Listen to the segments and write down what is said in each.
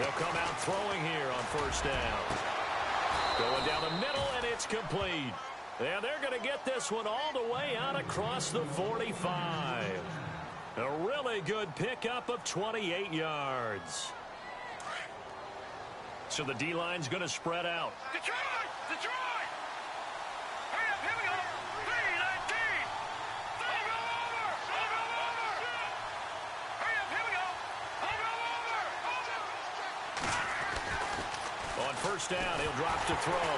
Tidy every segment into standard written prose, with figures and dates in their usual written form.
They'll come out throwing here on first down. Going down the middle, and it's complete. And they're going to get this one all the way out across the 45. A really good pickup of 28 yards. So the D-line's going to spread out. Detroit! Detroit! Hurry up, here we go! 3-19! Over! Hurry up, here we go! Over! On first down, he'll drop to throw.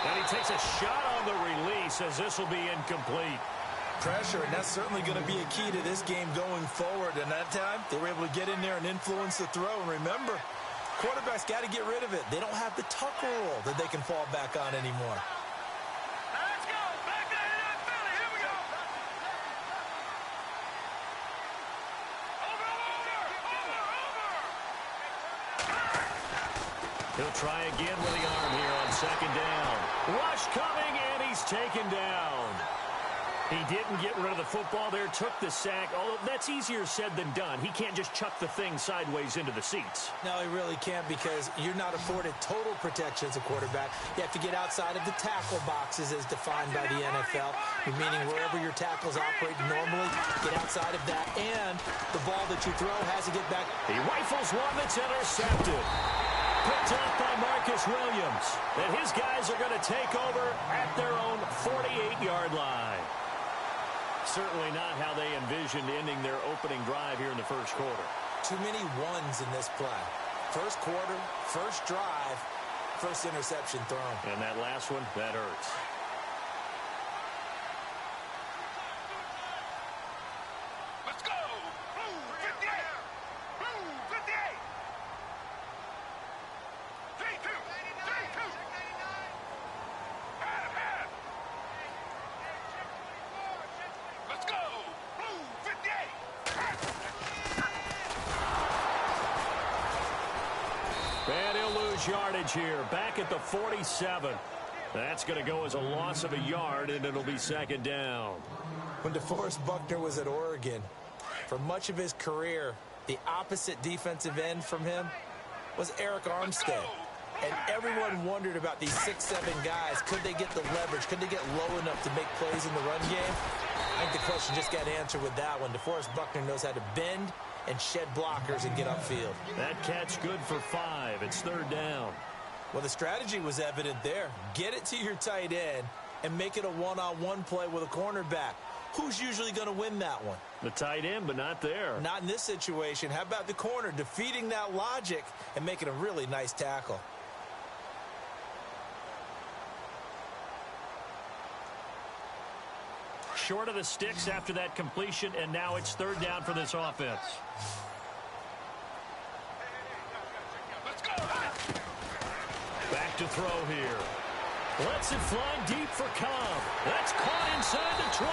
And he takes a shot on the release as this will be incomplete. Pressure, and that's certainly going to be a key to this game going forward. And that time, they were able to get in there and influence the throw. And remember, quarterbacks got to get rid of it. They don't have the tucker roll that they can fall back on anymore. Now let's go! Back there in Philly! Here we go! Over! He'll try again with the arm here on second down. Rush coming, and he's taken down. He didn't get rid of the football there, took the sack. Although that's easier said than done. He can't just chuck the thing sideways into the seats. No, he really can't, because you're not afforded total protection as a quarterback. You have to get outside of the tackle boxes as defined by the NFL, meaning wherever your tackles operate normally, get outside of that, and the ball that you throw has to get back. He rifles one that's intercepted. Picked up by Marcus Williams. And his guys are going to take over at their own 48-yard line. Certainly not how they envisioned ending their opening drive here in the first quarter. Too many ones in this play. First quarter, first drive, first interception thrown. And that last one, that hurts. Let's go! Blue 58! Blue 58! 3-2! 3-2! Head! Let's go! Blue 58! And he'll lose yardage here. Back at the 47. That's going to go as a loss of a yard, and it'll be second down. When DeForest Buckner was at Oregon, for much of his career, the opposite defensive end from him was Eric Armstead. And everyone wondered about these 6'7" guys. Could they get the leverage? Could they get low enough to make plays in the run game? I think the question just got answered with that one. DeForest Buckner knows how to bend and shed blockers and get upfield. That catch good for 5. It's third down. Well, the strategy was evident there. Get it to your tight end and make it a one-on-one play with a cornerback. Who's usually going to win that one? The tight end, but not there. Not in this situation. How about the corner defeating that logic and making a really nice tackle? Short of the sticks after that completion, and now it's third down for this offense. Let's go! Back to throw here. Lets it fly deep for Cobb. That's caught inside the 20.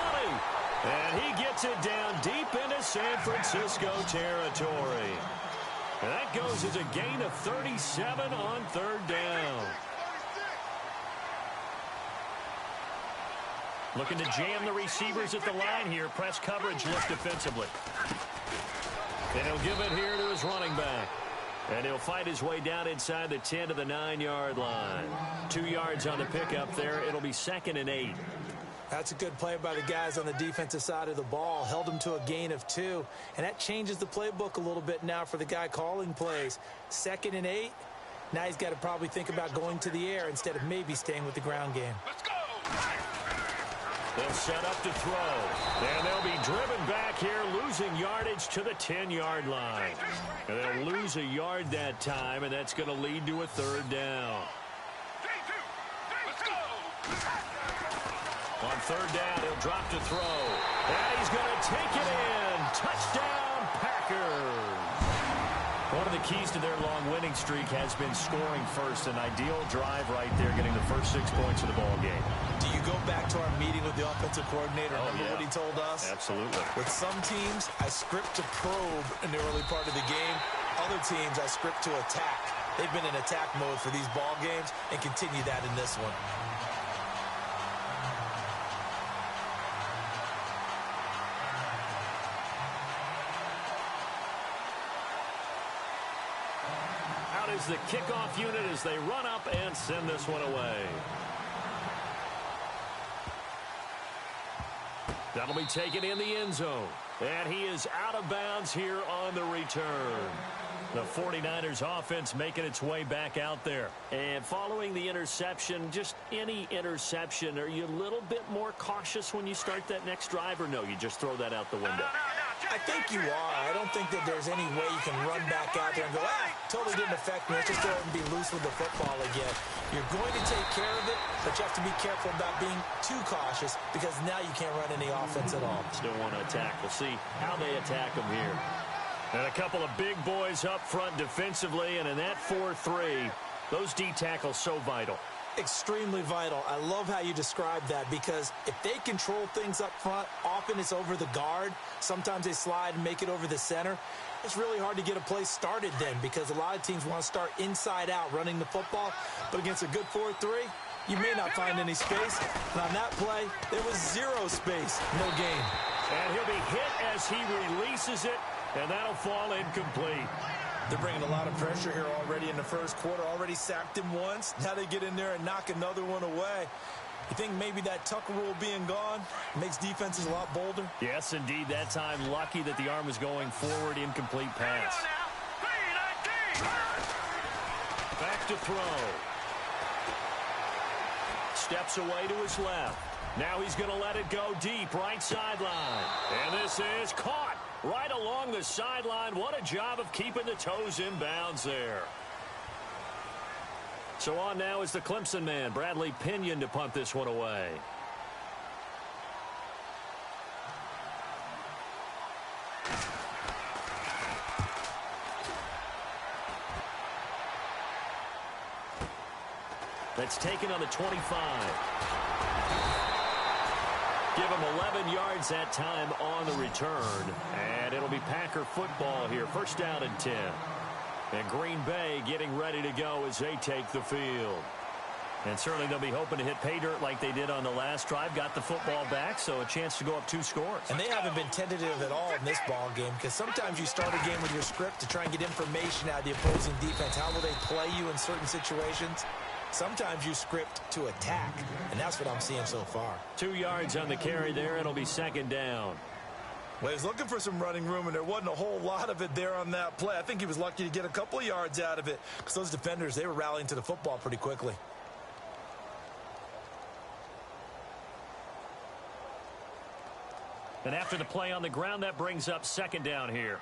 And he gets it down deep into San Francisco territory. And that goes as a gain of 37 on third down. Looking to jam the receivers at the line here. Press coverage look defensively. And he'll give it here to his running back. And he'll fight his way down inside the 10 to the 9-yard line. 2 yards on the pickup there. It'll be 2nd and 8. That's a good play by the guys on the defensive side of the ball. Held him to a gain of 2. And that changes the playbook a little bit now for the guy calling plays. 2nd and 8. Now he's got to probably think about going to the air instead of maybe staying with the ground game. Let's go! They'll set up to throw. And they'll be driven back here, losing yardage to the 10-yard line. And they'll lose a yard that time, and that's going to lead to a third down. Let's go! On third down, he'll drop to throw. And he's going to take it in. Touchdown, Packers. One of the keys to their long winning streak has been scoring first. An ideal drive right there, getting the first 6 points of the ball game. Do you go back to our meeting with the offensive coordinator? Remember what he told us? Absolutely. With some teams, I script to probe in the early part of the game. Other teams, I script to attack. They've been in attack mode for these ball games and continue that in this one. is the kickoff unit as they run up and send this one away. That'll be taken in the end zone. And he is out of bounds here on the return. The 49ers offense making its way back out there. And following the interception, just any interception, are you a little bit more cautious when you start that next drive, or no, you just throw that out the window? I think you are. I don't think that there's any way you can run back out there and go, totally didn't affect me. Let's just go ahead and be loose with the football again. You're going to take care of it, but you have to be careful about being too cautious because now you can't run any offense at all. Still want to attack. We'll see how they attack them here. And a couple of big boys up front defensively, and in that 4-3, those D tackles so vital. Extremely vital. I love how you describe that because if they control things up front, often it's over the guard. Sometimes they slide and make it over the center. It's really hard to get a play started then because a lot of teams want to start inside out running the football. But against a good 4-3, you may not find any space. And on that play, there was zero space, no gain. And he'll be hit as he releases it, and that'll fall incomplete. They're bringing a lot of pressure here already in the first quarter. Already sacked him once. Now they get in there and knock another one away. You think maybe that Tucker rule being gone makes defenses a lot bolder? Yes, indeed. That time, lucky that the arm was going forward. Incomplete pass. Back to throw. Steps away to his left. Now he's going to let it go deep, right sideline. And this is caught right along the sideline. What a job of keeping the toes in bounds there. So on now is the Clemson man, Bradley Pinion, to punt this one away. That's taken on the 25. Give him 11 yards that time on the return. And it'll be Packer football here. First down and 10. And Green Bay getting ready to go as they take the field. And certainly they'll be hoping to hit pay dirt like they did on the last drive. Got the football back, so a chance to go up 2 scores. And they haven't been tentative at all in this ball game because sometimes you start a game with your script to try and get information out of the opposing defense. How will they play you in certain situations? Sometimes you script to attack, and that's what I'm seeing so far. 2 yards on the carry there. It'll be second down. Well, he was looking for some running room, and there wasn't a whole lot of it there on that play. I think he was lucky to get a couple of yards out of it because those defenders, they were rallying to the football pretty quickly. And after the play on the ground, that brings up second down here.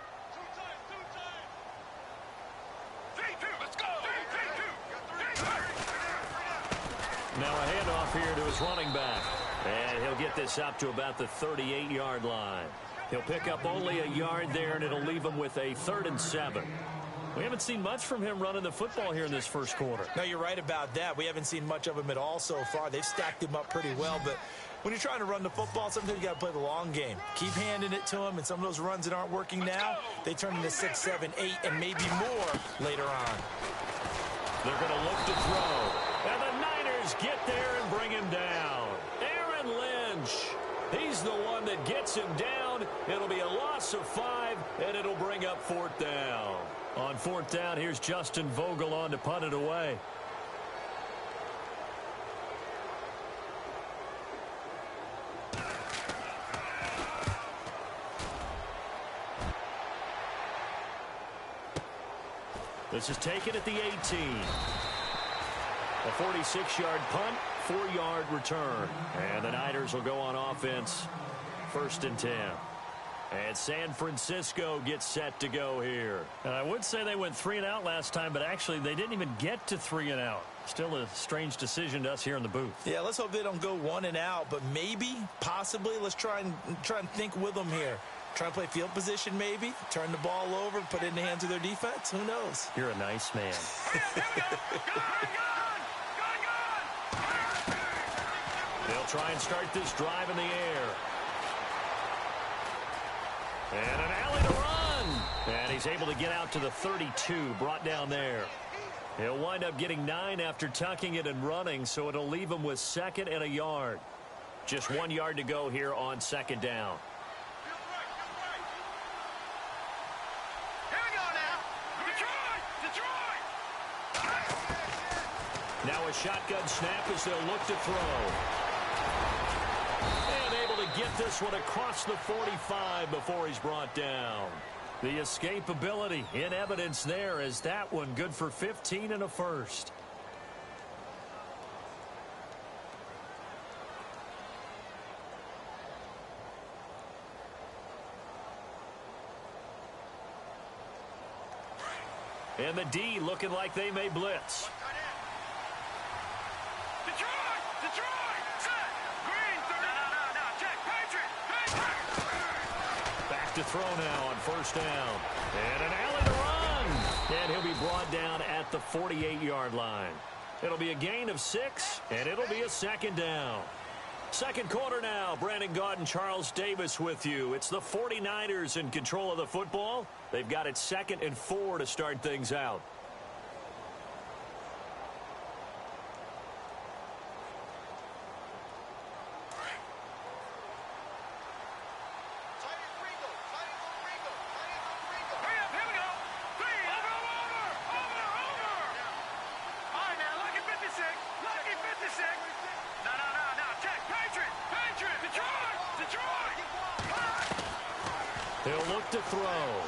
Now a handoff here to his running back. And he'll get this up to about the 38-yard line. He'll pick up only a yard there, and it'll leave him with a 3rd and 7. We haven't seen much from him running the football here in this first quarter. No, you're right about that. We haven't seen much of him at all so far. They've stacked him up pretty well, but when you're trying to run the football, sometimes you got to play the long game. Keep handing it to him, and some of those runs that aren't working now, they turn into 6, 7, 8, and maybe more later on. They're going to look to throw. And the Niners get there and bring him down. Aaron Lynch. He's the one that gets him down. It'll be a loss of 5, and it'll bring up 4th down. On 4th down, here's Justin Vogel on to punt it away. This is taken at the 18. A 46-yard punt, 4-yard return. And the Niners will go on offense, 1st and 10. And San Francisco gets set to go here. I would say they went 3 and out last time, but actually they didn't even get to 3 and out. Still a strange decision to us here in the booth. Yeah, let's hope they don't go 1 and out, but maybe, possibly, let's try and think with them here. Try and play field position maybe, turn the ball over, put it in the hands of their defense. Who knows? You're a nice man. They'll try and start this drive in the air. And an alley to run. And he's able to get out to the 32, brought down there. He'll wind up getting 9 after tucking it and running, so it'll leave him with 2nd and a yard. Just 1 yard to go here on 2nd down. Here we go now. Detroit! Now a shotgun snap as they'll look to throw. And able to get this one across the 45 before he's brought down. The escapability in evidence there as that one good for 15 and a first. And the D looking like they may blitz. Detroit! Set! Green, 30. No. Check. Patriot! Back to throw now on first down. And an alley to run. And he'll be brought down at the 48-yard line. It'll be a gain of 6, and it'll be a second down. Second quarter now. Brandon Gaudin, Charles Davis with you. It's the 49ers in control of the football. They've got it 2nd and 4 to start things out. He'll look to throw.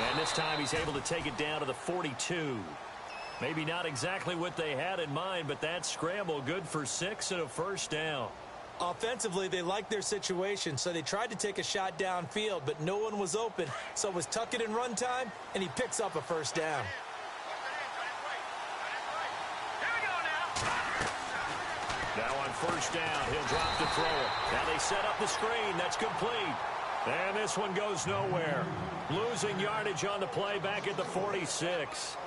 And this time he's able to take it down to the 42. Maybe not exactly what they had in mind, but that scramble good for 6 and a first down. Offensively, they liked their situation, so they tried to take a shot downfield, but no one was open. So it was tuck it and run time, and he picks up a first down. Now on first down, he'll drop to throw it. Now they set up the screen. That's complete. And this one goes nowhere. Losing yardage on the play back at the 46.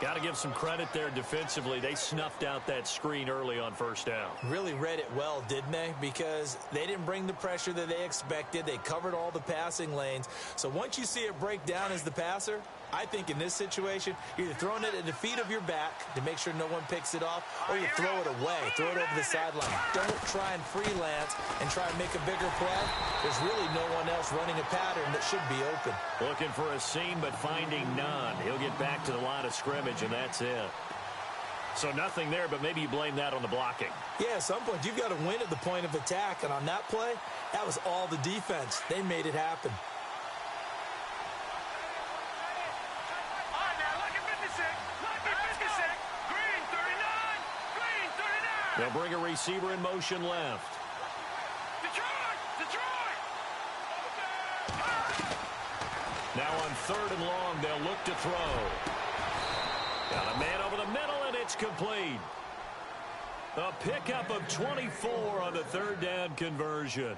Got to give some credit there defensively. They snuffed out that screen early on first down. Really read it well, didn't they? Because they didn't bring the pressure that they expected. They covered all the passing lanes. So once you see it break down as the passer, I think in this situation, you're either throwing it at the feet of your back to make sure no one picks it off, or you throw it away, throw it over the sideline. Don't try and freelance and try and make a bigger play. There's really no one else running a pattern that should be open. Looking for a seam, but finding none. He'll get back to the line of scrimmage, and that's it. So nothing there, but maybe you blame that on the blocking. Yeah, at some point, you've got to win at the point of attack, and on that play, that was all the defense. They made it happen. They'll bring a receiver in motion left. Detroit! Now on 3rd and long, they'll look to throw. Got a man over the middle, and it's complete. A pickup of 24 on the 3rd down conversion.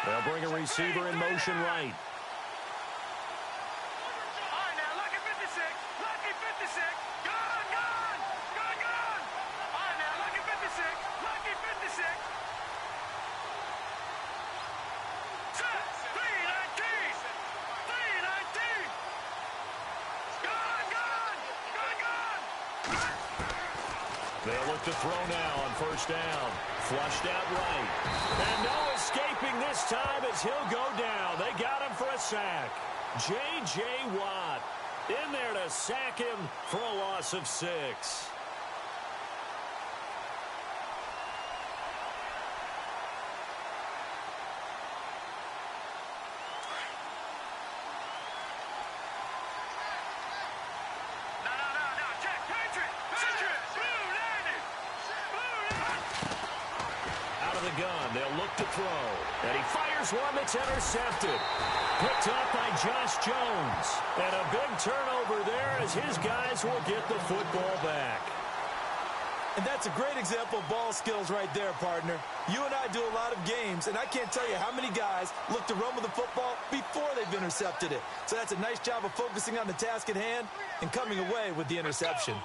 They'll bring a receiver in motion right. They'll look to throw now on first down. Flushed out right. And no escaping this time as he'll go down. They got him for a sack. J.J. Watt in there to sack him for a loss of 6. They'll look to throw. And he fires one that's intercepted. Picked up by Josh Jones. And a big turnover there as his guys will get the football back. And that's a great example of ball skills right there, partner. You and I do a lot of games, and I can't tell you how many guys look to run with the football before they've intercepted it. So that's a nice job of focusing on the task at hand and coming away with the interception.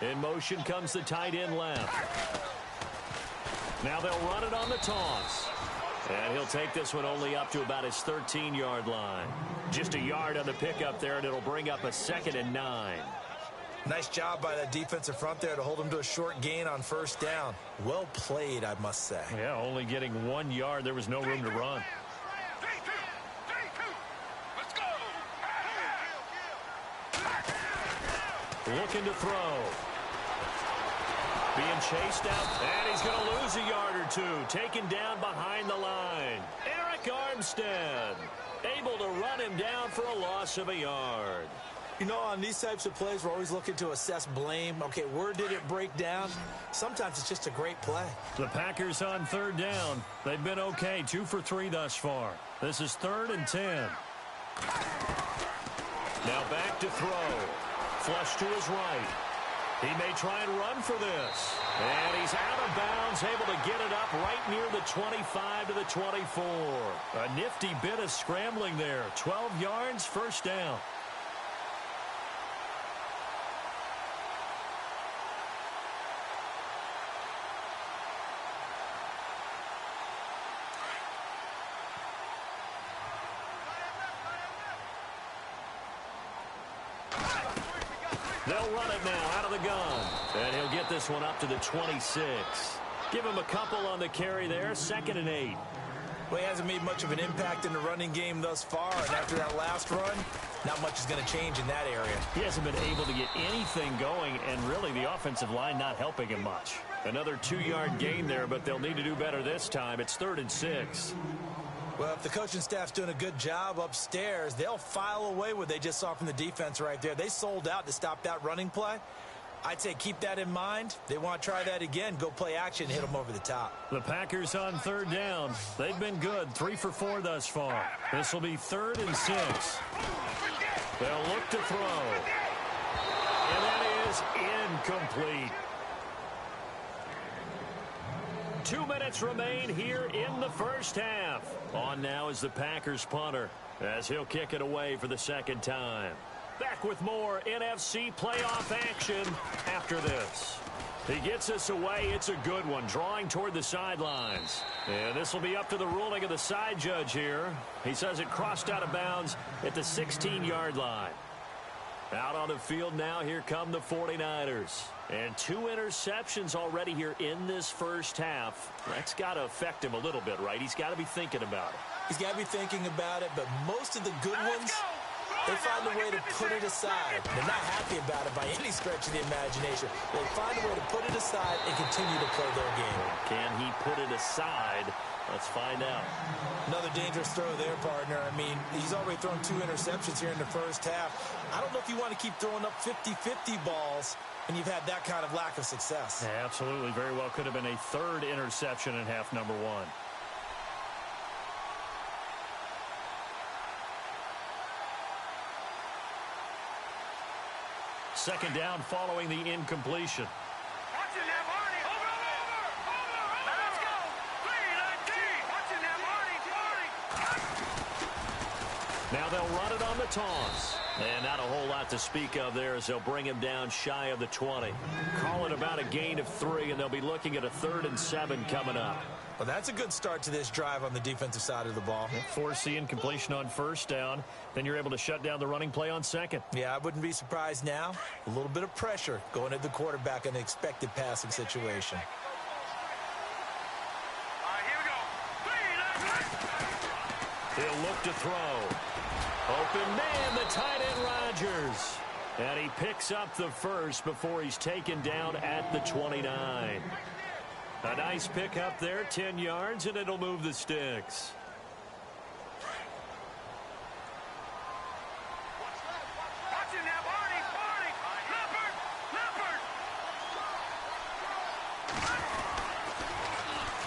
In motion comes the tight end left. Now they'll run it on the toss. And he'll take this one only up to about his 13-yard line. Just a yard on the pickup there, and it'll bring up a 2nd and 9. Nice job by that defensive front there to hold him to a short gain on first down. Well played, I must say. Yeah, only getting 1 yard. There was no room to run. Looking to throw. Being chased out, and he's going to lose a yard or two. Taken down behind the line. Eric Armstead able to run him down for a loss of a yard. You know, on these types of plays, we're always looking to assess blame. Okay, where did it break down? Sometimes it's just a great play. The Packers on 3rd down. They've been okay, 2 for 3 thus far. This is 3rd and 10. Now back to throw. Flush to his right. He may try and run for this. And he's out of bounds, able to get it up right near the 25 to the 24. A nifty bit of scrambling there. 12 yards, first down. They'll run it now out of the gun. And he'll get this one up to the 26. Give him a couple on the carry there. 2nd and 8. Well, he hasn't made much of an impact in the running game thus far. And after that last run, not much is going to change in that area. He hasn't been able to get anything going, and really the offensive line not helping him much. Another 2-yard gain there, but they'll need to do better this time. It's 3rd and 6. Well, if the coaching staff's doing a good job upstairs, they'll file away what they just saw from the defense right there. They sold out to stop that running play. I'd say keep that in mind. They want to try that again. Go play action, hit them over the top. The Packers on 3rd down. They've been good, 3 for 4 thus far. This will be 3rd and 6. They'll look to throw. And that is incomplete. 2 minutes remain here in the first half. On now is the Packers punter as he'll kick it away for the 2nd time. Back with more NFC playoff action after this. He gets us away. It's a good one, drawing toward the sidelines. And this will be up to the ruling of the side judge here. He says it crossed out of bounds at the 16-yard line. Out on the field now, here come the 49ers. And 2 interceptions already here in this first half. That's got to affect him a little bit, right? He's got to be thinking about it. He's got to be thinking about it, but most of the good ones, they find a way to put it aside. They're not happy about it by any stretch of the imagination. They find a way to put it aside and continue to play their game. Can he put it aside? Let's find out. Another dangerous throw there, partner. I mean, he's already thrown 2 interceptions here in the first half. I don't know if you want to keep throwing up 50-50 balls when you've had that kind of lack of success. Yeah, absolutely. Very well could have been a 3rd interception in half number 1. Second down following the incompletion. Watching that, Marty. Over. Let's go. 3-19. Watching that, Marty. Now they'll run it on the toss. And not a whole lot to speak of there as they'll bring him down shy of the 20. Call it about a gain of 3, and they'll be looking at a 3rd and 7 coming up. Well, that's a good start to this drive on the defensive side of the ball. Force the incompletion on first down. Then you're able to shut down the running play on 2nd. Yeah, I wouldn't be surprised now. A little bit of pressure going at the quarterback in an expected passing situation. All right, here we go. 3-19. He'll look to throw. Open man, the tight end Rodgers. And he picks up the first before he's taken down at the 29. A nice pick up there, 10 yards, and it'll move the sticks. Watching that, Marty. Leopard.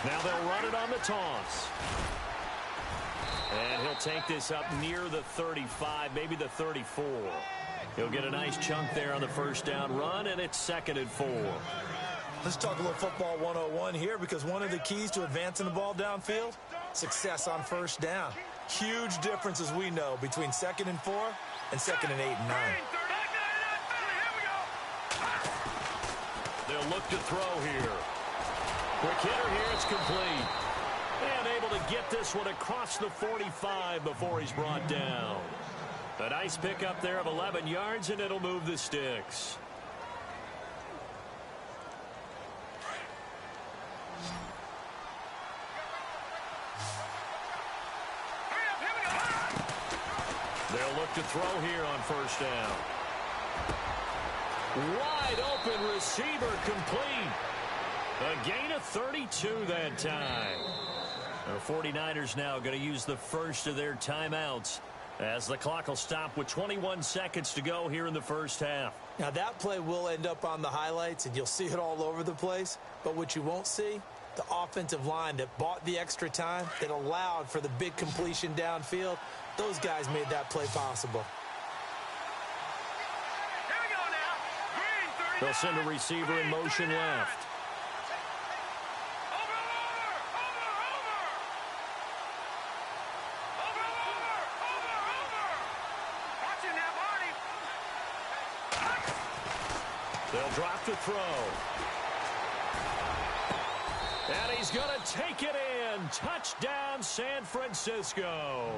Now they'll run it on the toss. And he'll take this up near the 35, maybe the 34. He'll get a nice chunk there on the first down run, and it's 2nd and 4. Let's talk a little football 101 here, because one of the keys to advancing the ball downfield, success on first down. Huge difference, as we know, between 2nd and 4 and 2nd and 8 and 9. They'll look to throw here. Quick hitter here, it's complete. And able able to get this one across the 45 before he's brought down. A nice pickup there of 11 yards, and it'll move the sticks. They'll look to throw here on first down. Wide open receiver complete. A gain of 32 that time. The 49ers now going to use the first of their timeouts as the clock will stop with 21 seconds to go here in the first half. Now that play will end up on the highlights and you'll see it all over the place. But what you won't see, the offensive line that bought the extra time, that allowed for the big completion downfield, those guys made that play possible. Here we go now. Green, 30 They'll send a receiver in motion left. They'll drop the throw. And he's going to take it in. Touchdown, San Francisco.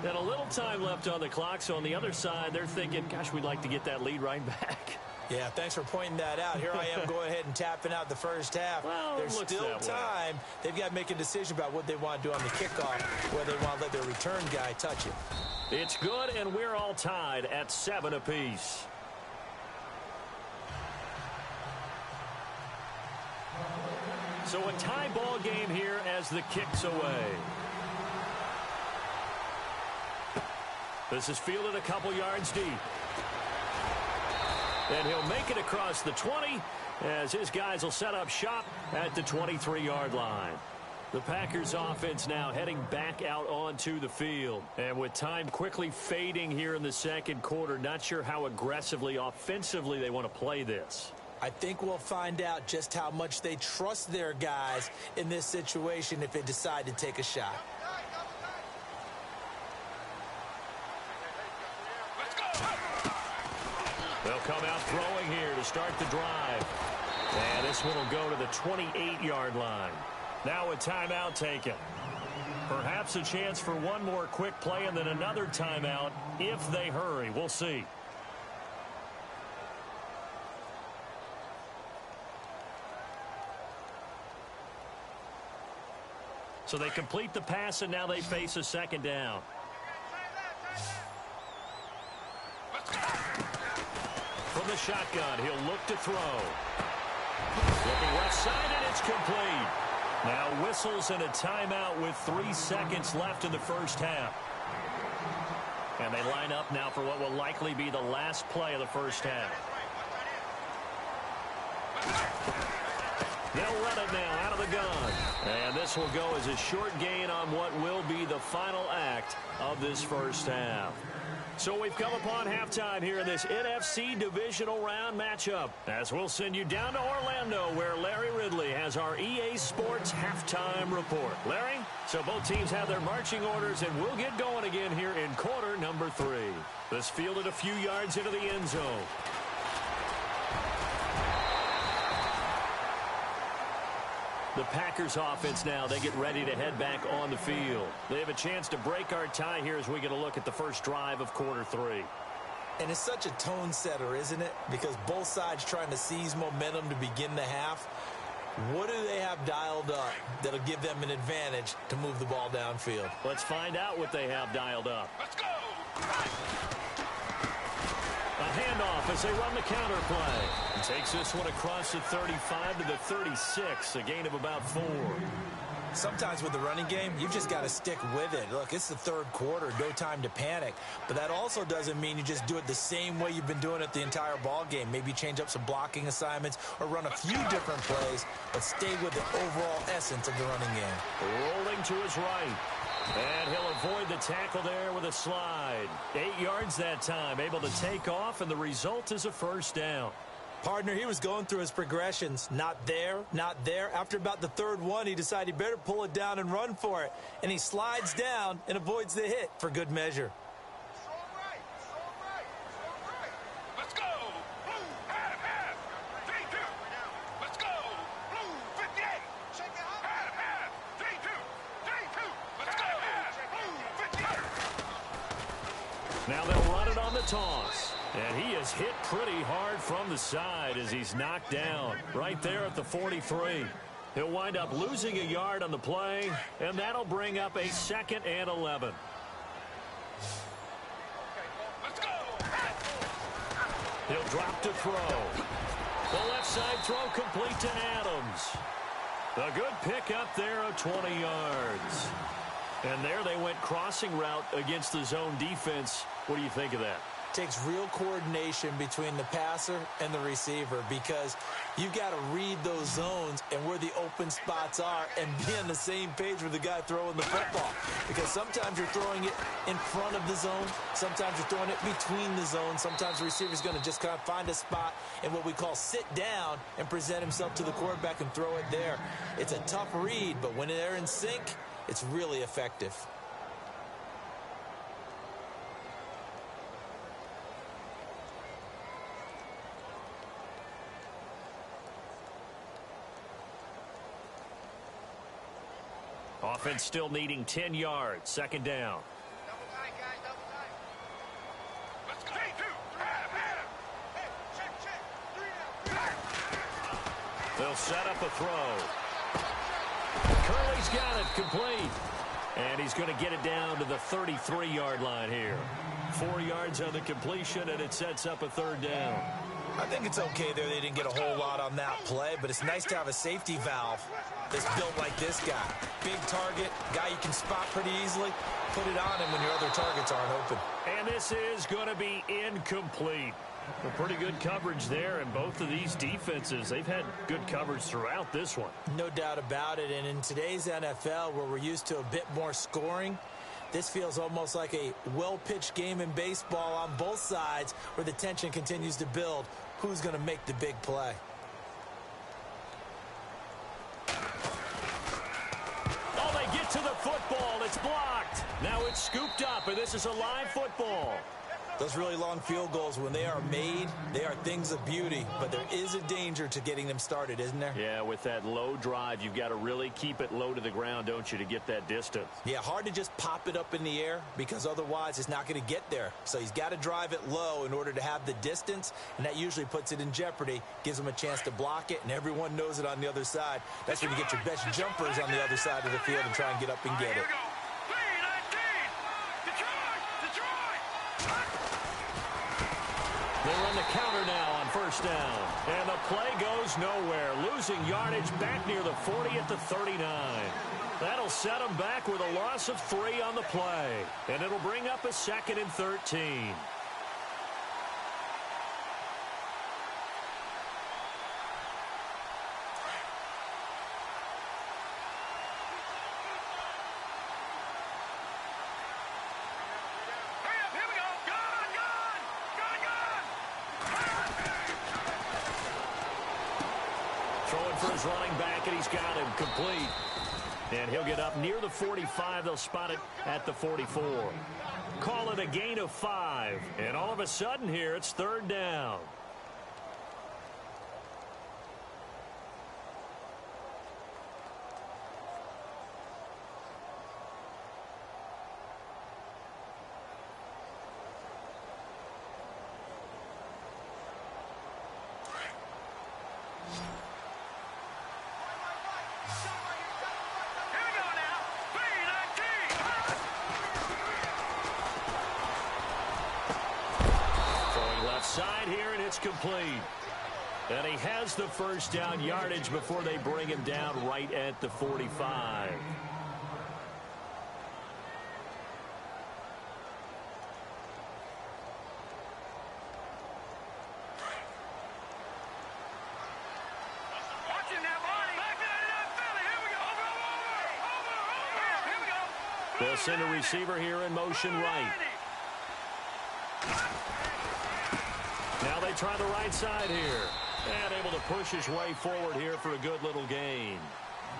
And a little time left on the clock, so on the other side, they're thinking, gosh, we'd like to get that lead right back. Yeah, thanks for pointing that out. Here I am going ahead and tapping out the first half. Well, there's still time. They've got to make a decision about what they want to do on the kickoff, whether they want to let their return guy touch it. It's good, and we're all tied at 7 apiece. So a tie ball game here as the kick's away. This is fielded a couple yards deep. And he'll make it across the 20 as his guys will set up shop at the 23-yard line. The Packers offense now heading back out onto the field. And with time quickly fading here in the second quarter, not sure how aggressively, offensively they want to play this. I think we'll find out just how much they trust their guys in this situation if they decide to take a shot. They'll come out throwing here to start the drive. And this one will go to the 28-yard line. Now a timeout taken. Perhaps a chance for one more quick play and then another timeout if they hurry. We'll see. So they complete the pass, and now they face a second down. From the shotgun, he'll look to throw. Looking left side, and it's complete. Now whistles and a timeout with 3 seconds left in the first half. And they line up now for what will likely be the last play of the first half. They'll run it now out of the gun. And this will go as a short gain on what will be the final act of this first half. So we've come upon halftime here in this NFC divisional round matchup, as we'll send you down to Orlando, where Larry Ridley has our EA Sports halftime report. Larry, so both teams have their marching orders, and we'll get going again here in quarter number 3. This fielded a few yards into the end zone. The Packers offense now, they get ready to head back on the field. They have a chance to break our tie here as we get a look at the first drive of quarter 3. And it's such a tone setter, isn't it? Because both sides trying to seize momentum to begin the half. What do they have dialed up that'll give them an advantage to move the ball downfield? Let's find out what they have dialed up. Let's go! A handoff as they run the counter play. And takes this one across the 35 to the 36, a gain of about 4. Sometimes with the running game, you've just got to stick with it. Look, it's the third quarter, no time to panic. But that also doesn't mean you just do it the same way you've been doing it the entire ball game. Maybe change up some blocking assignments or run a few different plays, but stay with the overall essence of the running game. Rolling to his right. And he'll avoid the tackle there with a slide. 8 yards that time, able to take off, and the result is a first down. Partner, he was going through his progressions. Not there, not there. After about the third one, he decided he better pull it down and run for it. And he slides down and avoids the hit for good measure. Let's go! Blue, half, 3-2. Let's go! Blue, 58. Half, 3-2. Now they'll run it on the toss. And he is hit pretty hard from the side as he's knocked down right there at the 43. He'll wind up losing a yard on the play, and that'll bring up a 2nd and 11. He'll drop to throw. The left side throw complete to Adams. A good pick up there of 20 yards. And there they went crossing route against the zone defense. What do you think of that? Takes real coordination between the passer and the receiver because you've got to read those zones and where the open spots are and be on the same page with the guy throwing the football. Because sometimes you're throwing it in front of the zone. Sometimes you're throwing it between the zones. Sometimes the receiver's going to just kind of find a spot and what we call sit down and present himself to the quarterback and throw it there. It's a tough read, but when they're in sync, it's really effective. Offense still needing 10 yards. 2nd down. Double tight, guys, double tight. Let's go. 3 2. They'll set up a throw. Curley's got it complete. And he's going to get it down to the 33-yard line here. 4 yards on the completion, and it sets up a 3rd down. I think it's okay there. They didn't get a whole lot on that play, but it's nice to have a safety valve that's built like this guy. Big target, guy you can spot pretty easily. Put it on him when your other targets aren't open. And this is going to be incomplete. A pretty good coverage there, and both of these defenses, they've had good coverage throughout this one. No doubt about it, and in today's NFL, where we're used to a bit more scoring, this feels almost like a well-pitched game in baseball on both sides where the tension continues to build. Who's going to make the big play? Oh, they get to the football. It's blocked. Now it's scooped up, and this is a live football. Those really long field goals, when they are made, they are things of beauty, but there is a danger to getting them started, isn't there? Yeah, with that low drive, you've got to really keep it low to the ground, don't you, to get that distance. Yeah, hard to just pop it up in the air because otherwise it's not going to get there. So he's got to drive it low in order to have the distance, and that usually puts it in jeopardy, gives him a chance to block it, and everyone knows it on the other side. That's when you get your best jumpers on the other side of the field and try and get up and get it. They run the counter now on 1st down. And the play goes nowhere. Losing yardage back near the 40 at the 39. That'll set them back with a loss of 3 on the play. And it'll bring up a 2nd and 13. Throwing for his running back, and he's got him complete. And he'll get up near the 45. They'll spot it at the 44. Call it a gain of 5. And all of a sudden here, it's 3rd down. Side here, and it's complete. And he has the 1st down yardage before they bring him down right at the 45. They'll send a receiver here in motion right. Now they try the right side here. And able to push his way forward here for a good little gain.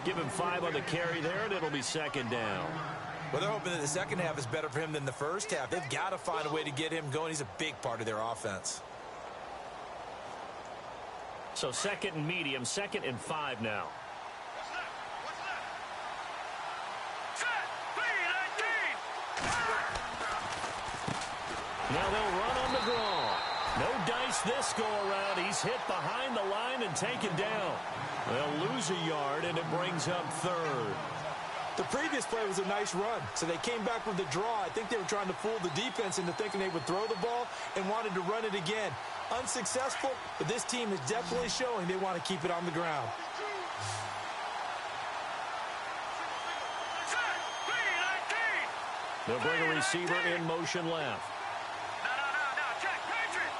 Give him 5 on the carry there, and it'll be 2nd down. Well, they're hoping that the second half is better for him than the first half. They've got to find a way to get him going. He's a big part of their offense. So 2nd and medium, 2nd and 5 now. Now they'll run on the draw. No dice this go-around. He's hit behind the line and taken down. They'll lose a yard, and it brings up third. The previous play was a nice run, so they came back with the draw. I think they were trying to fool the defense into thinking they would throw the ball and wanted to run it again. Unsuccessful, but this team is definitely showing they want to keep it on the ground. They'll bring a receiver in motion left. No, check, Patriot!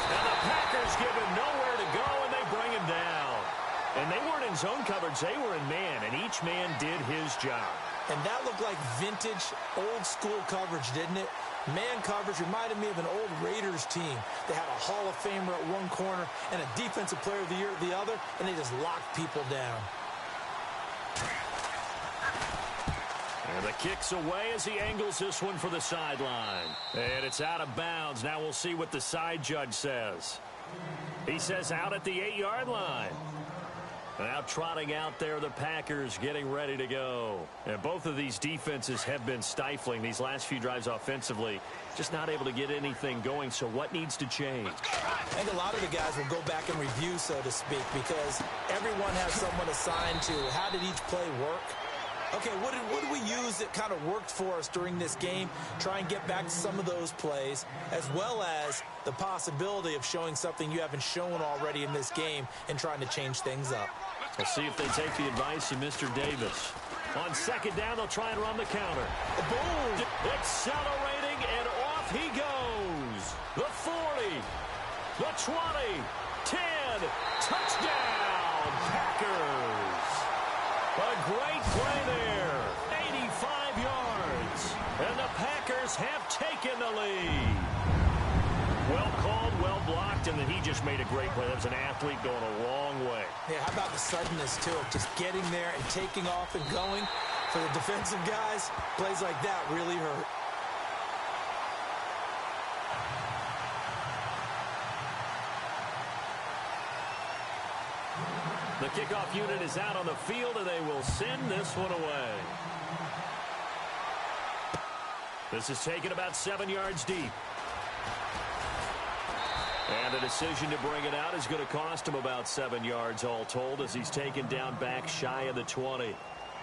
And the Packers give him nowhere to go, and they bring him down. And they weren't in zone coverage, they were in man, and each man did his job. And that looked like vintage, old-school coverage, didn't it? Man coverage reminded me of an old Raiders team. They had a Hall of Famer at one corner and a Defensive Player of the Year at the other, and they just locked people down. And the kick's away as he angles this one for the sideline. And it's out of bounds. Now we'll see what the side judge says. He says out at the 8-yard line. Now trotting out there, the Packers getting ready to go. And both of these defenses have been stifling these last few drives offensively. Just not able to get anything going, so what needs to change? I think a lot of the guys will go back and review, so to speak, because everyone has someone assigned to how did each play work. Okay, what did we use that kind of worked for us during this game? Try and get back to some of those plays, as well as the possibility of showing something you haven't shown already in this game and trying to change things up. We'll see if they take the advice of Mr. Davis. On second down, they'll try and run the counter. Boom! Accelerating, and off he goes. The 40, the 20, 10, touchdown, Packers. A great play there, 85 yards, and the Packers have taken the lead. Well called, well blocked, and then he just made a great play. That was an athlete going a long way. Yeah, how about the suddenness, too, of just getting there and taking off and going? For the defensive guys, plays like that really hurt. The kickoff unit is out on the field, and they will send this one away. This is taken about 7 yards deep. And the decision to bring it out is going to cost him about 7 yards all told, as he's taken down back shy of the 20.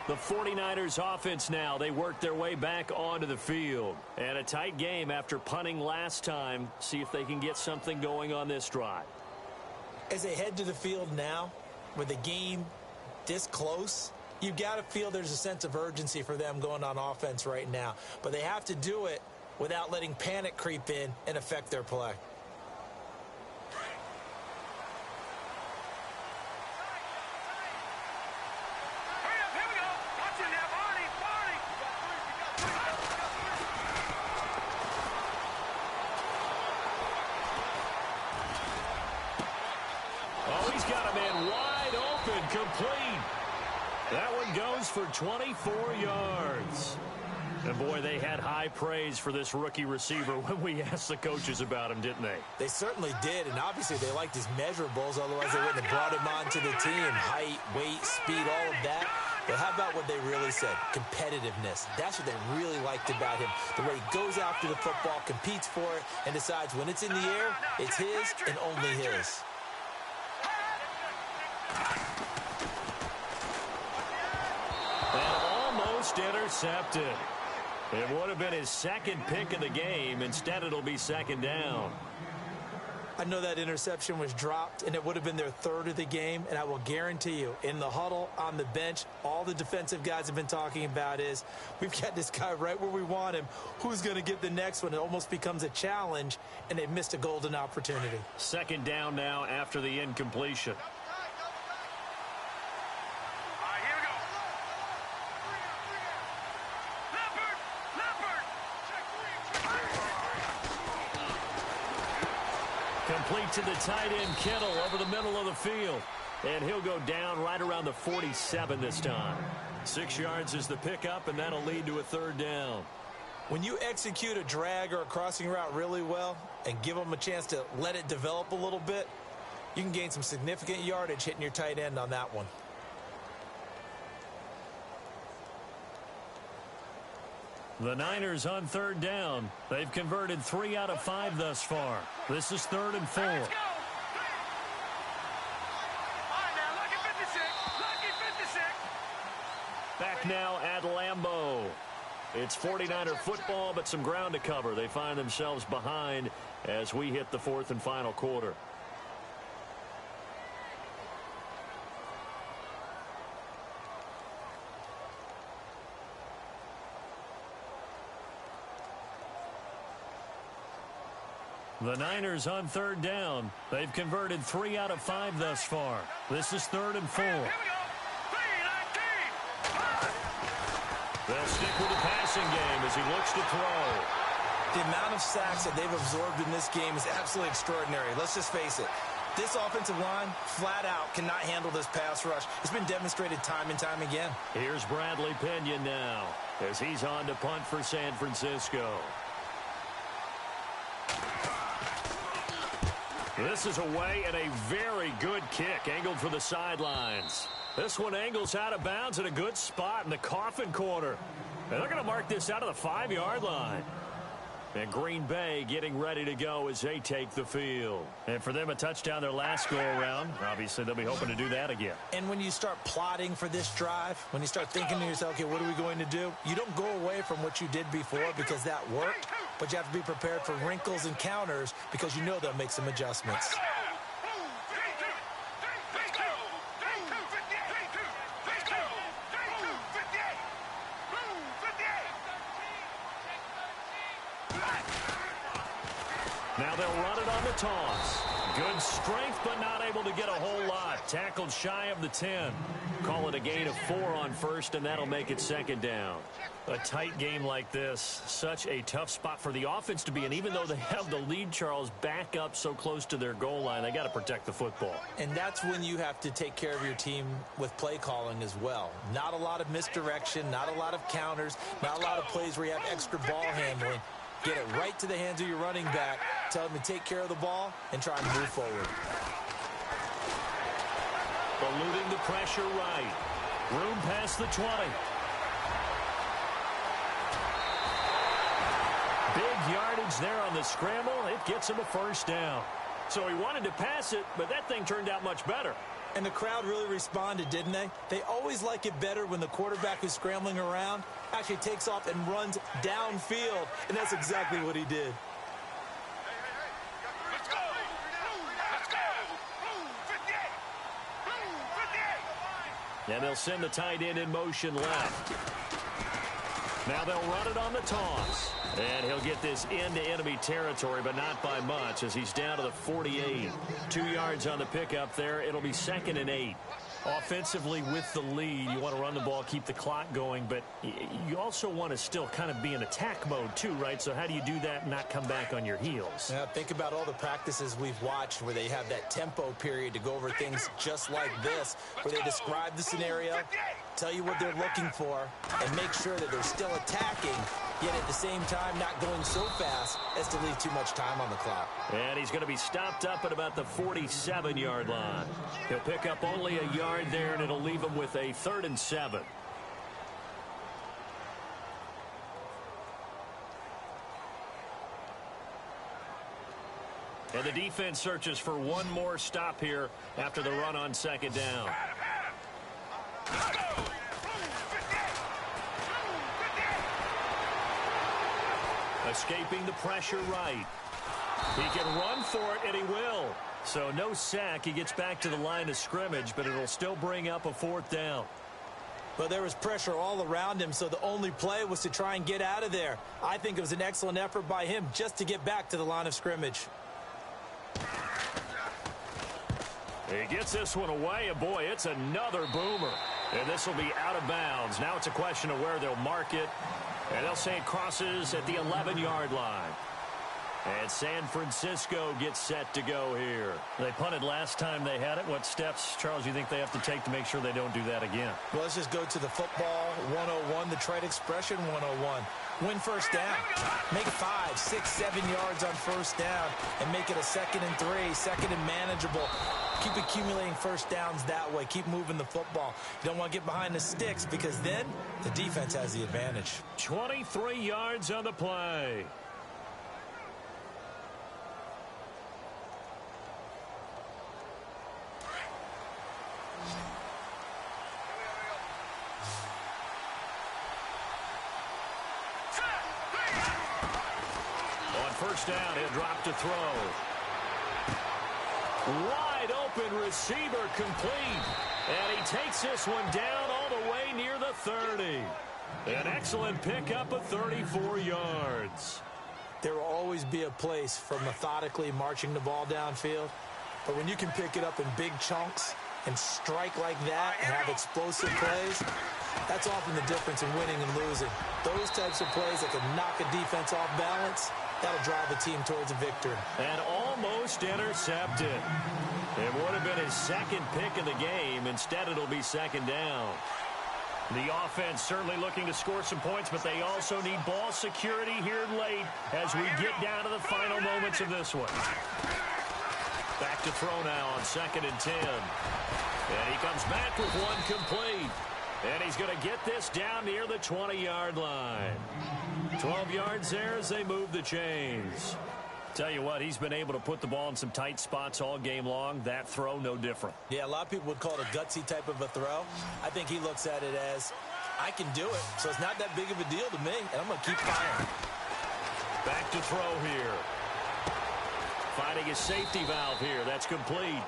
The 49ers offense now, they work their way back onto the field. And a tight game after punting last time. See if they can get something going on this drive. As they head to the field now, with the game this close, you've got to feel there's a sense of urgency for them going on offense right now. But they have to do it without letting panic creep in and affect their play. Complete. That one goes for 24 yards. And boy, they had high praise for this rookie receiver when we asked the coaches about him, didn't they? They certainly did, and obviously they liked his measurables, otherwise they wouldn't have brought him onto the team. Height, weight, speed, all of that. But how about what they really said? Competitiveness. That's what they really liked about him. The way he goes after the football, competes for it, and decides when it's in the air, it's his and only his. Intercepted. It would have been his second pick of the game. Instead, it'll be second down. I know that interception was dropped, and it would have been their third of the game, and I will guarantee you, in the huddle, on the bench, all the defensive guys have been talking about is, we've got this guy right where we want him. Who's going to get the next one? It almost becomes a challenge, and they've missed a golden opportunity. Second down now after the incompletion. Complete to the tight end, Kittle, over the middle of the field. And he'll go down right around the 47 this time. 6 yards is the pickup, and that'll lead to a third down. When you execute a drag or a crossing route really well and give them a chance to let it develop a little bit, you can gain some significant yardage hitting your tight end on that one. The Niners on third down. They've converted 3 out of 5 thus far. This is 3rd and 4. Let's go. All right, now, lucky 56. Lucky 56. Back now at Lambeau. It's 49er football, but some ground to cover. They find themselves behind as we hit the 4th and final quarter. The Niners on third down. They've converted 3 out of 5 thus far. This is 3rd and 4. Here we go. 3-19. They'll stick with the passing game as he looks to throw. The amount of sacks that they've absorbed in this game is absolutely extraordinary. Let's just face it. This offensive line, flat out, cannot handle this pass rush. It's been demonstrated time and time again. Here's Bradley Pinion now as he's on to punt for San Francisco. This is away and a very good kick angled for the sidelines. This one angles out of bounds at a good spot in the coffin corner. And they're going to mark this out of the 5-yard line. And Green Bay getting ready to go as they take the field. And for them, a touchdown their last go-around. Obviously, they'll be hoping to do that again. And when you start plotting for this drive, when you start thinking to yourself, okay, what are we going to do? You don't go away from what you did before because that worked, but you have to be prepared for wrinkles and counters because you know they'll make some adjustments. Now they'll run it on the toss. Good strength, but not able to get a whole lot. Tackled shy of the 10. Call it a gain of 4 on first, and that'll make it 2nd down. A tight game like this, such a tough spot for the offense to be in. Even though they have the lead, Charles, back up so close to their goal line, they got to protect the football. And that's when you have to take care of your team with play calling as well. Not a lot of misdirection, not a lot of counters, not a lot of plays where you have extra ball handling. Get it right to the hands of your running back. Tell him to take care of the ball and try and move forward. Eluding the pressure right. Room past the 20. Big yardage there on the scramble. It gets him a 1st down. So he wanted to pass it, but that thing turned out much better. And the crowd really responded, didn't they? They always like it better when the quarterback who's scrambling around actually takes off and runs downfield. And that's exactly what he did. Let's go. Let's go. 58. 58. And they'll send the tight end in motion left. Now they'll run it on the toss. And he'll get this into enemy territory, but not by much as he's down to the 48. 2 yards on the pickup there. It'll be 2nd and 8. Offensively with the lead, you want to run the ball, keep the clock going, but you also want to still kind of be in attack mode too, right? So how do you do that and not come back on your heels? Now, think about all the practices we've watched where they have that tempo period to go over things just like this, where they describe the scenario, tell you what they're looking for, and make sure that they're still attacking, yet at the same time not going so fast as to leave too much time on the clock. And he's going to be stopped up at about the 47-yard line. He'll pick up only a yard there, and it'll leave him with a 3rd and 7. And the defense searches for one more stop here after the run on 2nd down. Escaping the pressure right. He can run for it, and he will. So no sack. He gets back to the line of scrimmage, but it'll still bring up a 4th down. Well, there was pressure all around him, so the only play was to try and get out of there. I think it was an excellent effort by him just to get back to the line of scrimmage. He gets this one away, and boy, it's another boomer. And this will be out of bounds. Now it's a question of where they'll mark it. And they'll say it crosses at the 11-yard line. And San Francisco gets set to go here. They punted last time they had it. What steps, Charles, you think they have to take to make sure they don't do that again? Well, let's just go to the football 101, the trade expression 101. Win 1st down. Make 5, 6, 7 yards on 1st down and make it a 2nd and 3, 2nd and manageable. Keep accumulating first downs that way. Keep moving the football. You don't want to get behind the sticks because then the defense has the advantage. 23 yards on the play. On first down, he'll drop to throw. Wide open receiver complete. And he takes this one down all the way near the 30. An excellent pickup of 34 yards. There will always be a place for methodically marching the ball downfield. But when you can pick it up in big chunks and strike like that and have explosive plays, that's often the difference in winning and losing. Those types of plays that can knock a defense off balance, that'll drive a team towards a victory. And almost intercepted. It would have been his second pick of the game. Instead, it'll be second down. The offense certainly looking to score some points, but they also need ball security here late as we get down to the final moments of this one. Back to throw now on 2nd and 10. And he comes back with one complete. And he's going to get this down near the 20-yard line. 12 yards there as they move the chains. Tell you what, he's been able to put the ball in some tight spots all game long. That throw, no different. Yeah, a lot of people would call it a gutsy type of a throw. I think he looks at it as, I can do it, so it's not that big of a deal to me, and I'm going to keep firing. Back to throw here. Finding his safety valve here. That's complete.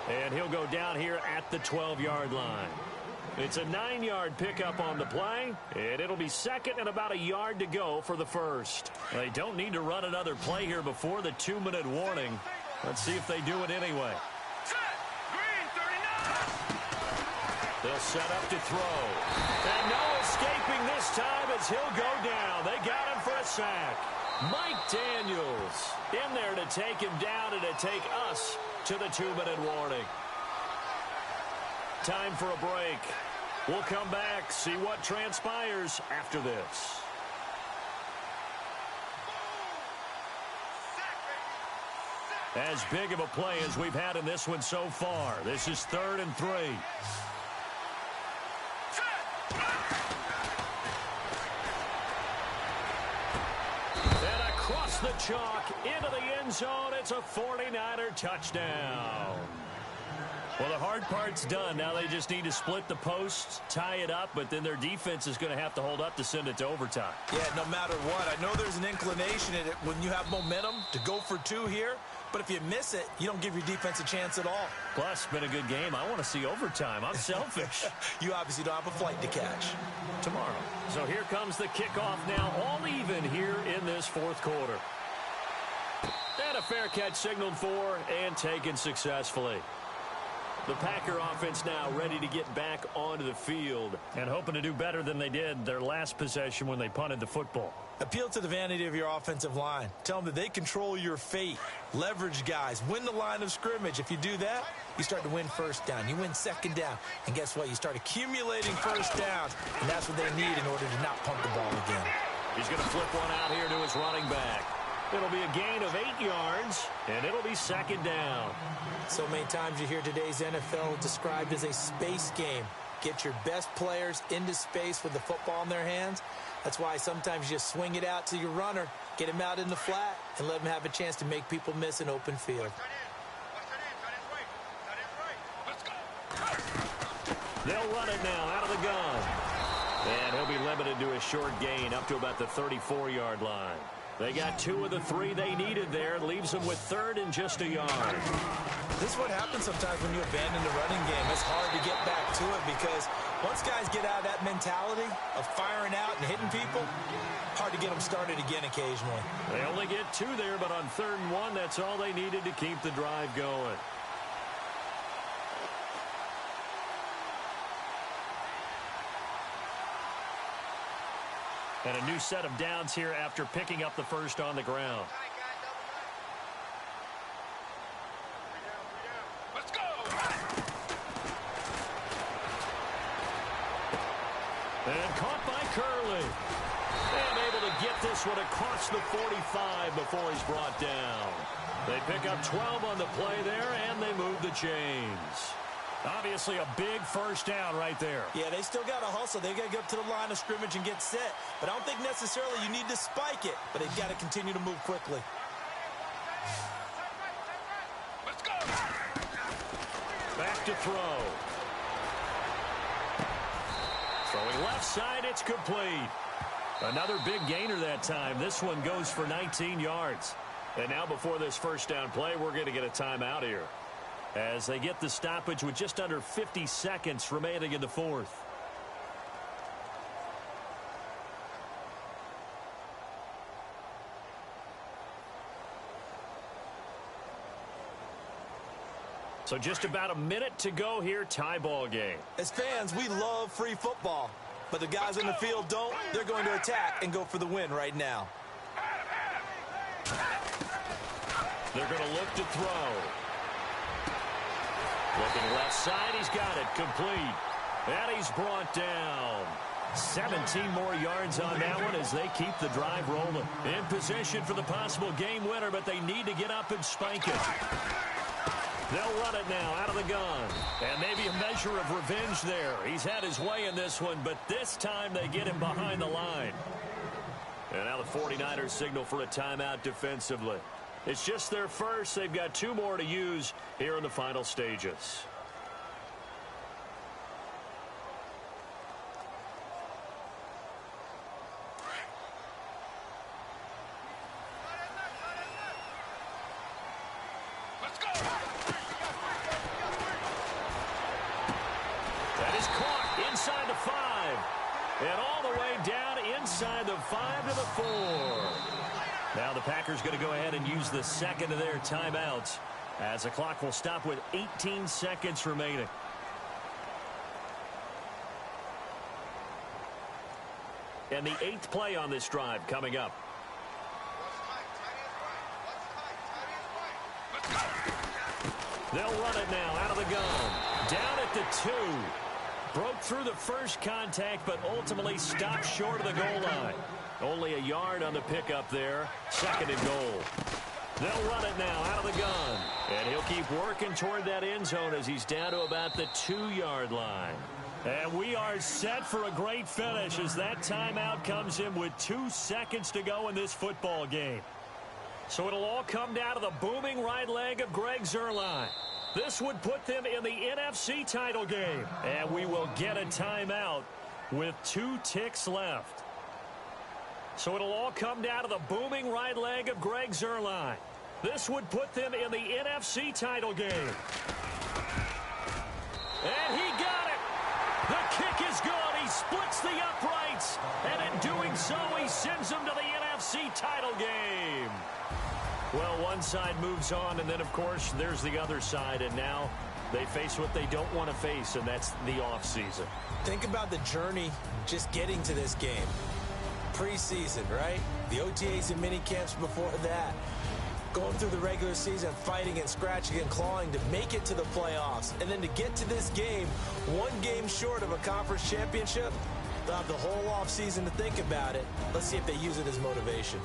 And he'll go down here at the 12-yard line. It's a 9-yard pickup on the play, and it'll be second and about a yard to go for the first. They don't need to run another play here before the 2-minute warning. Let's see if they do it anyway. They'll set up to throw. And no escaping this time as he'll go down. They got him for a sack. Mike Daniels in there to take him down and to take us to the 2-minute warning. Time for a break. We'll come back, see what transpires after this. As big of a play as we've had in this one so far. This is 3rd and 3. And across the chalk into the end zone. It's a 49er touchdown. Well, the hard part's done. Now they just need to split the posts, tie it up, but then their defense is going to have to hold up to send it to overtime. Yeah, no matter what. I know there's an inclination in it when you have momentum to go for 2 here, but if you miss it, you don't give your defense a chance at all. Plus, it's been a good game. I want to see overtime. I'm selfish. You obviously don't have a flight to catch. Tomorrow. So here comes the kickoff now, all even here in this 4th quarter. And a fair catch signaled for and taken successfully. The Packer offense now ready to get back onto the field and hoping to do better than they did their last possession when they punted the football. Appeal to the vanity of your offensive line. Tell them that they control your fate. Leverage guys. Win the line of scrimmage. If you do that, you start to win first down. You win second down. And guess what? You start accumulating first downs. And that's what they need in order to not punt the ball again. He's going to flip one out here to his running back. It'll be a gain of 8 yards, and it'll be second down. So many times you hear today's NFL described as a space game. Get your best players into space with the football in their hands. That's why sometimes you just swing it out to your runner, get him out in the flat, and let him have a chance to make people miss an open field. They'll run it now out of the gun. And he'll be limited to a short gain up to about the 34-yard line. They got 2 of the 3 they needed there. Leaves them with 3rd and just a yard. This is what happens sometimes when you abandon the running game. It's hard to get back to it because once guys get out of that mentality of firing out and hitting people, hard to get them started again occasionally. They only get 2 there, but on 3rd and 1, that's all they needed to keep the drive going. And a new set of downs here after picking up the first on the ground. Let's go! And caught by Curley. And able to get this one across the 45 before he's brought down. They pick up 12 on the play there, and they move the chains. Obviously a big first down right there. Yeah, they still got to hustle. They got to get up to the line of scrimmage and get set. But I don't think necessarily you need to spike it, but they've got to continue to move quickly. Let's go. Back to throw. Throwing left side, it's complete. Another big gainer that time. This one goes for 19 yards. And now before this first down play, we're going to get a timeout here, as they get the stoppage with just under 50 seconds remaining in the fourth. So just about a minute to go here, tie ball game. As fans, we love free football, but the guys on the field don't. They're going to attack and go for the win right now. They're going to look to throw. Looking left side, he's got it, complete. And he's brought down. 17 more yards on that one as they keep the drive rolling. In position for the possible game winner, but they need to get up and spike it. They'll run it now out of the gun. And maybe a measure of revenge there. He's had his way in this one, but this time they get him behind the line. And now the 49ers signal for a timeout defensively. It's just their first. They've got 2 more to use here in the final stages. Let's go. That is caught inside the 5. And all the way down inside the 5 to the 4. Now the Packers going to go ahead and use the second of their timeouts, as the clock will stop with 18 seconds remaining. And the 8th play on this drive coming up. They'll run it now out of the gun. Down at the 2. Broke through the first contact, but ultimately stopped short of the goal line. Only a yard on the pickup there. 2nd and goal. They'll run it now out of the gun. And he'll keep working toward that end zone as he's down to about the 2-yard line. And we are set for a great finish as that timeout comes in with 2 seconds to go in this football game. So it'll all come down to the booming right leg of Greg Zuerlein. This would put them in the NFC title game. And we will get a timeout with 2 ticks left. So it'll all come down to the booming right leg of Greg Zuerlein. This would put them in the NFC title game. And he got it. The kick is good. He splits the uprights. And in doing so, he sends them to the NFC title game. Well, one side moves on, and then, of course, there's the other side. And now they face what they don't want to face, and that's the offseason. Think about the journey just getting to this game. Preseason, right? The OTAs and mini camps before that. Going through the regular season, fighting and scratching and clawing to make it to the playoffs. And then to get to this game, 1 game short of a conference championship, they'll have the whole offseason to think about it. Let's see if they use it as motivation.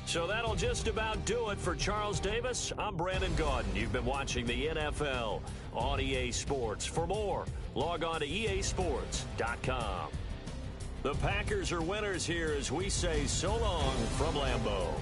So that'll just about do it for Charles Davis. I'm Brandon Gaudin. You've been watching the NFL on EA Sports. For more, log on to easports.com. The Packers are winners here as we say so long from Lambeau.